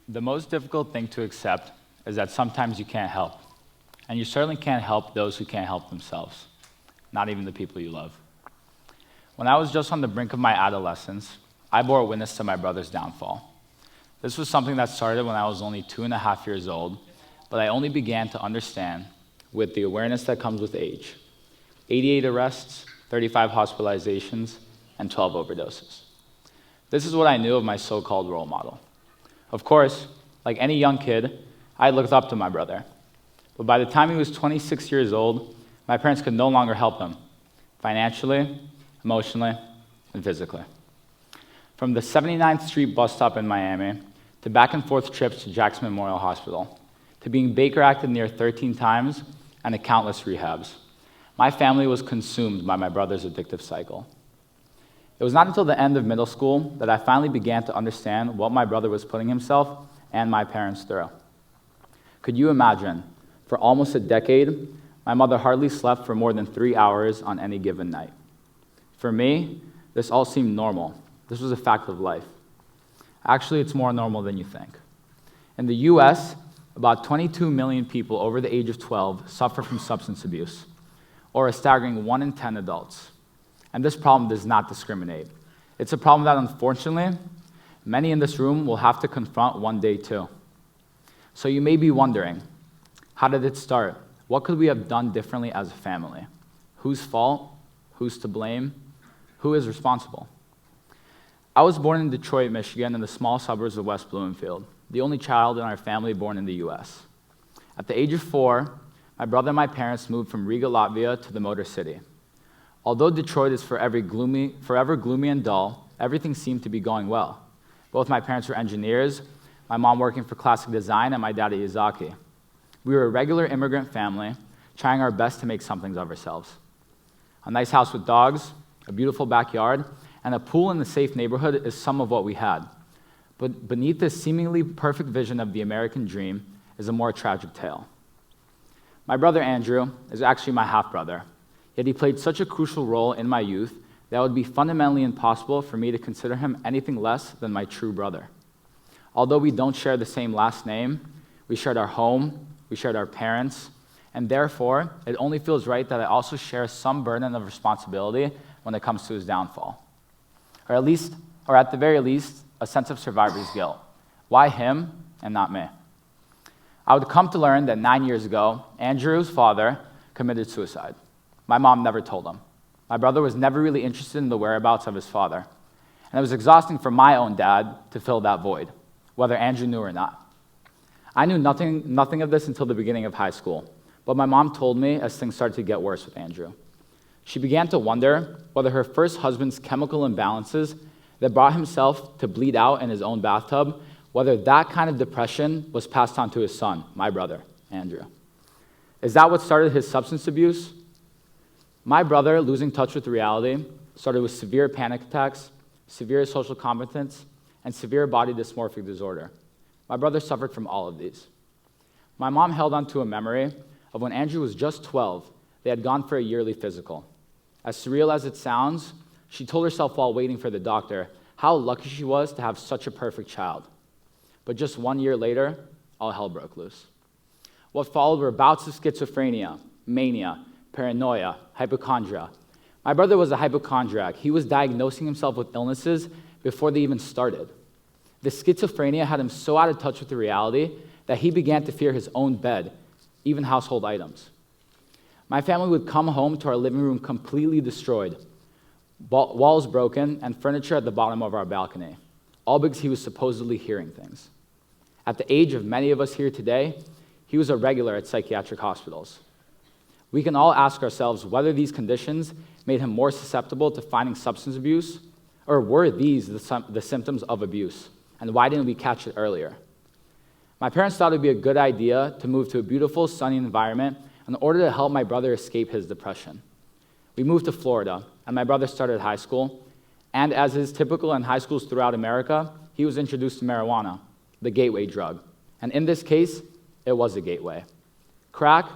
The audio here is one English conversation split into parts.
The most difficult thing to accept is that sometimes you can't help. And you certainly can't help those who can't help themselves, not even the people you love. When I was just on the brink of my adolescence, I bore witness to my brother's downfall. This was something that started when I was only 2.5 years old, but I only began to understand with the awareness that comes with age. 88 arrests, 35 hospitalizations, and 12 overdoses. This is what I knew of my so-called role model. Of course, like any young kid, I looked up to my brother. But by the time he was 26 years old, my parents could no longer help him, financially, emotionally, and physically. From the 79th Street bus stop in Miami, to back and forth trips to Jackson Memorial Hospital, to being Baker acted near 13 times, and to countless rehabs, my family was consumed by my brother's addictive cycle. It was not until the end of middle school that I finally began to understand what my brother was putting himself and my parents through. Could you imagine, for almost a decade, my mother hardly slept for more than 3 hours on any given night. For me, this all seemed normal. This was a fact of life. Actually, it's more normal than you think. In the US, about 22 million people over the age of 12 suffer from substance abuse, or a staggering 1 in 10 adults. And this problem does not discriminate. It's a problem that, unfortunately, many in this room will have to confront one day too. So you may be wondering, how did it start? What could we have done differently as a family? Whose fault? Who's to blame? Who is responsible? I was born in Detroit, Michigan, in the small suburbs of West Bloomfield, the only child in our family born in the US. At the age of 4, my brother and my parents moved from Riga, Latvia to the Motor City. Although Detroit is forever gloomy and dull, everything seemed to be going well. Both my parents were engineers, my mom working for Classic Design, and my dad at Yazaki. We were a regular immigrant family, trying our best to make something of ourselves. A nice house with dogs, a beautiful backyard, and a pool in a safe neighborhood is some of what we had. But beneath this seemingly perfect vision of the American dream is a more tragic tale. My brother Andrew is actually my half-brother, yet he played such a crucial role in my youth that it would be fundamentally impossible for me to consider him anything less than my true brother. Although we don't share the same last name, we shared our home, we shared our parents, and therefore, it only feels right that I also share some burden of responsibility when it comes to his downfall. Or at the very least, a sense of survivor's guilt. Why him and not me? I would come to learn that 9 years ago, Andrew's father committed suicide. My mom never told him. My brother was never really interested in the whereabouts of his father. And it was exhausting for my own dad to fill that void, whether Andrew knew or not. I knew nothing of this until the beginning of high school, but my mom told me as things started to get worse with Andrew. She began to wonder whether her first husband's chemical imbalances that brought himself to bleed out in his own bathtub, whether that kind of depression was passed on to his son, my brother, Andrew. Is that what started his substance abuse? My brother, losing touch with reality, started with severe panic attacks, severe social competence, and severe body dysmorphic disorder. My brother suffered from all of these. My mom held on to a memory of when Andrew was just 12, they had gone for a yearly physical. As surreal as it sounds, she told herself while waiting for the doctor how lucky she was to have such a perfect child. But just 1 year later, all hell broke loose. What followed were bouts of schizophrenia, mania, paranoia, hypochondria. My brother was a hypochondriac. He was diagnosing himself with illnesses before they even started. The schizophrenia had him so out of touch with the reality that he began to fear his own bed, even household items. My family would come home to our living room completely destroyed, walls broken, and furniture at the bottom of our balcony, all because he was supposedly hearing things. At the age of many of us here today, he was a regular at psychiatric hospitals. We can all ask ourselves whether these conditions made him more susceptible to finding substance abuse, or were these the symptoms of abuse, and why didn't we catch it earlier? My parents thought it would be a good idea to move to a beautiful, sunny environment in order to help my brother escape his depression. We moved to Florida, and my brother started high school, and as is typical in high schools throughout America, he was introduced to marijuana, the gateway drug. And in this case, it was a gateway. Crack,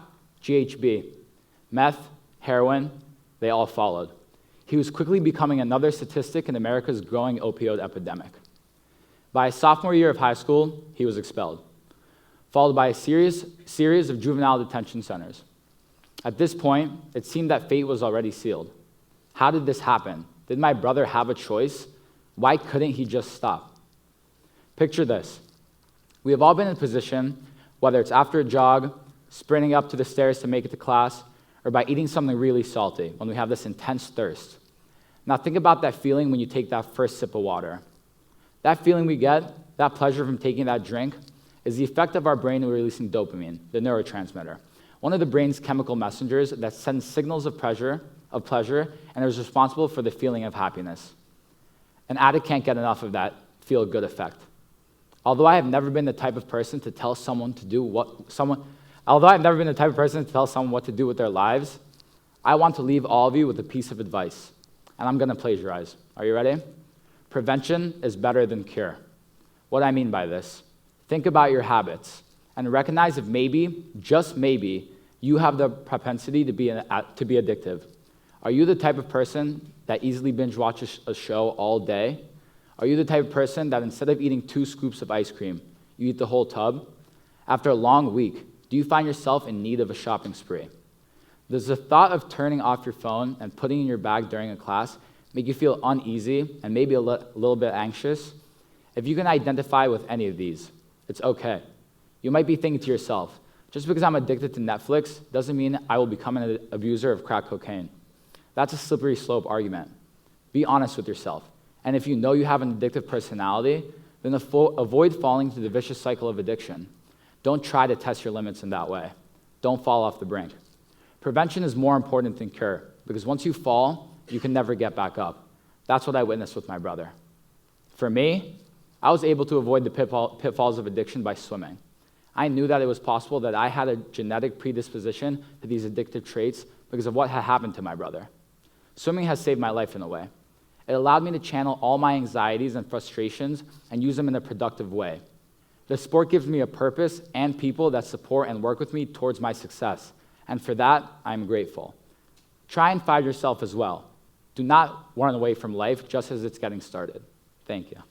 GHB, meth, heroin, they all followed. He was quickly becoming another statistic in America's growing opioid epidemic. By his sophomore year of high school, he was expelled, followed by a series of juvenile detention centers. At this point, it seemed that fate was already sealed. How did this happen? Did my brother have a choice? Why couldn't he just stop? Picture this. We have all been in a position, whether it's after a jog, sprinting up to the stairs to make it to class, or by eating something really salty when we have this intense thirst. Now think about that feeling when you take that first sip of water. That feeling we get, that pleasure from taking that drink, is the effect of our brain releasing dopamine, the neurotransmitter, one of the brain's chemical messengers that sends signals of pleasure, and is responsible for the feeling of happiness. An addict can't get enough of that feel-good effect. Although I have never been the type of person to tell someone what to do with their lives, I want to leave all of you with a piece of advice, and I'm going to plagiarize. Are you ready? Prevention is better than cure. What do I mean by this? Think about your habits and recognize if maybe, just maybe, you have the propensity to be addictive. Are you the type of person that easily binge watches a show all day? Are you the type of person that instead of eating 2 scoops of ice cream, you eat the whole tub? After a long week, do you find yourself in need of a shopping spree? Does the thought of turning off your phone and putting it in your bag during a class make you feel uneasy and maybe a little bit anxious? If you can identify with any of these, it's okay. You might be thinking to yourself, just because I'm addicted to Netflix doesn't mean I will become an abuser of crack cocaine. That's a slippery slope argument. Be honest with yourself. And if you know you have an addictive personality, then avoid falling into the vicious cycle of addiction. Don't try to test your limits in that way. Don't fall off the brink. Prevention is more important than cure, because once you fall, you can never get back up. That's what I witnessed with my brother. For me, I was able to avoid the pitfalls of addiction by swimming. I knew that it was possible that I had a genetic predisposition to these addictive traits because of what had happened to my brother. Swimming has saved my life in a way. It allowed me to channel all my anxieties and frustrations and use them in a productive way. The sport gives me a purpose and people that support and work with me towards my success, and for that, I'm grateful. Try and find yourself as well. Do not run away from life just as it's getting started. Thank you.